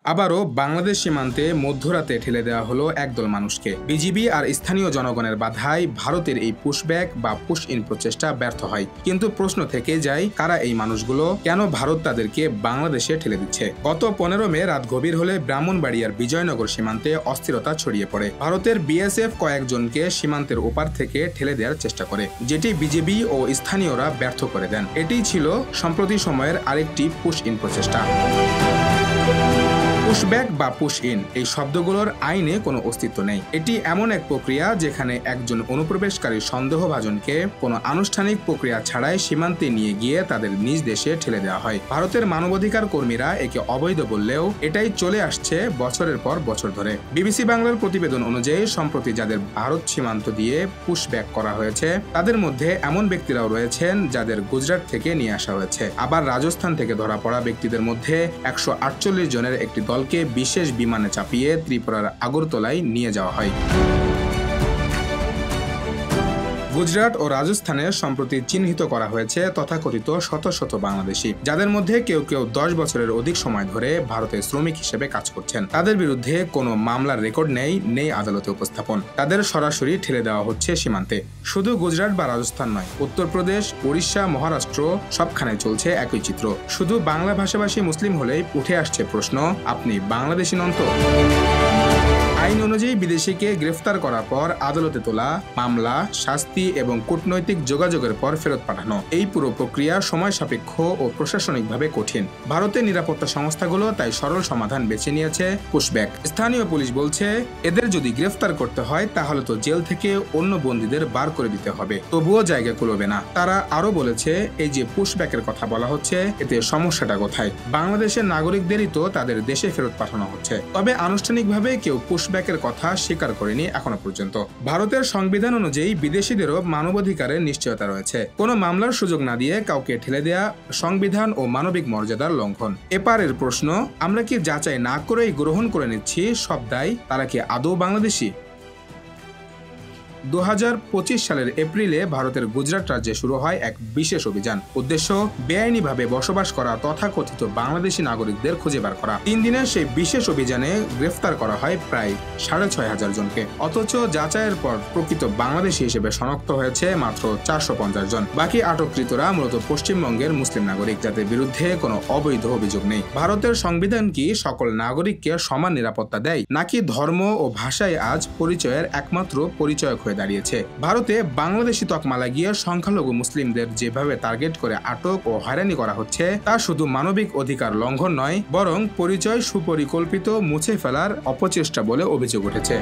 আবারও বাংলাদেশ সীমান্তে মধ্যরাতে ঠেলে দেওয়া হলো একদল মানুষকে। বিজিবি আর স্থানীয় জনগণের বাধায় ভারতের এই পুশব্যাক বা পুশ ইন প্রচেষ্টা ব্যর্থ হয়। কিন্তু প্রশ্ন থেকে যায়, কারা এই মানুষগুলো, কেন ভারত তাদেরকে বাংলাদেশে ঠেলে দিচ্ছে? গত 15 মে রাত গভীর হলে ব্রাহ্মণবাড়িয়ার বিজয়নগর সীমান্তে অস্থিরতা ছড়িয়ে পড়ে। ভারতের বিএসএফ কয়েকজনকে সীমান্তের ওপার থেকে ঠেলে দেওয়ার চেষ্টা করে, যেটি বিজেপি ও স্থানীয়রা ব্যর্থ করে দেন। এটিই ছিল সম্প্রতি সময়ের আরেকটি পুশ ইন প্রচেষ্টা। পুশব্যাক বা পুশ ইন এই শব্দগুলোর আইনে কোনো অস্তিত্ব নেই। এটি এমন এক প্রক্রিয়া যেখানে একজন অনুপ্রবেশকারী সন্দেহভাজনকে কোনো আনুষ্ঠানিক প্রক্রিয়া ছাড়াই সীমান্তে নিয়ে গিয়ে তাদের নিজ দেশে ঠেলে দেওয়া হয়। ভারতের মানবাধিকার কর্মীরা একে অবৈধ বললেও এটাই চলে আসছে বছরের পর বছর ধরে। বিবিসি বাংলার প্রতিবেদন অনুযায়ী সম্প্রতি যাদের ভারত সীমান্ত দিয়ে পুশব্যাক করা হয়েছে তাদের মধ্যে এমন ব্যক্তিরাও রয়েছেন যাদের গুজরাট থেকে নিয়ে আসা হয়েছে। আবার রাজস্থান থেকে ধরা পড়া ব্যক্তিদের মধ্যে 148 জনের একটি দলকে বিশেষ বিমানে চাপিয়ে ত্রিপুরার আগরতলায় নিয়ে যাওয়া হয়। গুজরাট ও রাজস্থানে সম্প্রতি চিহ্নিত করা হয়েছে তথাকথিত শত শত বাংলাদেশি, যাদের মধ্যে কেউ কেউ 10 বছরের অধিক সময় ধরে ভারতে শ্রমিক হিসেবে কাজ করছেন। তাদের বিরুদ্ধে কোনো মামলার রেকর্ড নেই আদালতে উপস্থাপন। তাদের সরাসরি ঠেলে দেওয়া হচ্ছে সীমান্তে। শুধু গুজরাট বা রাজস্থান নয়, উত্তরপ্রদেশ, উড়িষ্যা, মহারাষ্ট্র সবখানে চলছে একই চিত্র। শুধু বাংলা ভাষাভাষী মুসলিম হলেই উঠে আসছে প্রশ্ন, আপনি বাংলাদেশি নন তো? আইন অনুযায়ী বিদেশিকে গ্রেফতার করার পর আদালতে তোলা, মামলা, শাস্তি এবং কূটনৈতিক যোগাযোগের পর ফেরত পাঠানো, এই পুরো প্রক্রিয়া সময় সাপেক্ষ ও প্রশাসনিকভাবে কঠিন। ভারতের নিরাপত্তা সংস্থাগুলো তাই সরল সমাধান বেছে নিয়েছে, পুশব্যাক। স্থানীয় পুলিশ বলছে, এদের যদি গ্রেফতার করতে হয় তাহলে তো জেল থেকে অন্য বন্দীদের বার করে দিতে হবে, তবুও জায়গা কুলোবে না। তারা আরো বলেছে, এই যে পুশব্যাকের কথা বলা হচ্ছে, এতে সমস্যাটা কোথায়? বাংলাদেশের নাগরিকদেরই তো তাদের দেশে ফেরত পাঠানো হচ্ছে। তবে আনুষ্ঠানিকভাবে কেউ পুশব্যাকের কথা স্বীকার করেনি এখনো পর্যন্ত। ভারতের সংবিধান অনুযায়ী বিদেশিদেরও মানবাধিকারের নিশ্চয়তা রয়েছে। কোনো মামলার সুযোগ না দিয়ে কাউকে ঠেলে দেয়া সংবিধান ও মানবিক মর্যাদার লঙ্ঘন। এপারের প্রশ্ন, আমরা কি যাচাই না করেই গ্রহণ করে নিচ্ছি সব দায়? তারা কি আদৌ বাংলাদেশি? 2025 সালের এপ্রিলে ভারতের গুজরাট রাজ্যে শুরু হয় এক বিশেষ অভিযান। উদ্দেশ্য, বেআইনিভাবে বসবাস করা তথাকথিত বাংলাদেশি নাগরিকদের খুঁজে বার করা। 3 দিনের সেই বিশেষ অভিযানে গ্রেফতার করা হয় প্রায় 6500 জনকে। অথচ যাচাইয়ের পর প্রকৃত বাংলাদেশি হিসেবে শনাক্ত হয়েছে মাত্র 450 জন। বাকি আটককৃতরা মূলত পশ্চিমবঙ্গের মুসলিম নাগরিক, যাদের বিরুদ্ধে কোনো অবৈধ অভিযোগ নেই। ভারতের সংবিধান কি সকল নাগরিককে সমান নিরাপত্তা দেয়, নাকি ধর্ম ও ভাষায় আজ পরিচয়ের একমাত্র পরিচয়ক হয়ে দাঁড়িয়েছে? ভারতে বাংলাদেশি তকমা লাগিয়ে সংখ্যালঘু মুসলিমদের যেভাবে টার্গেট করে আটক ও হয়রানি করা হচ্ছে, তা শুধু মানবিক অধিকার লঙ্ঘন নয়, বরং পরিচয় সুপরিকল্পিত মুছে ফেলার অপচেষ্টা বলে অভিযোগ উঠেছে।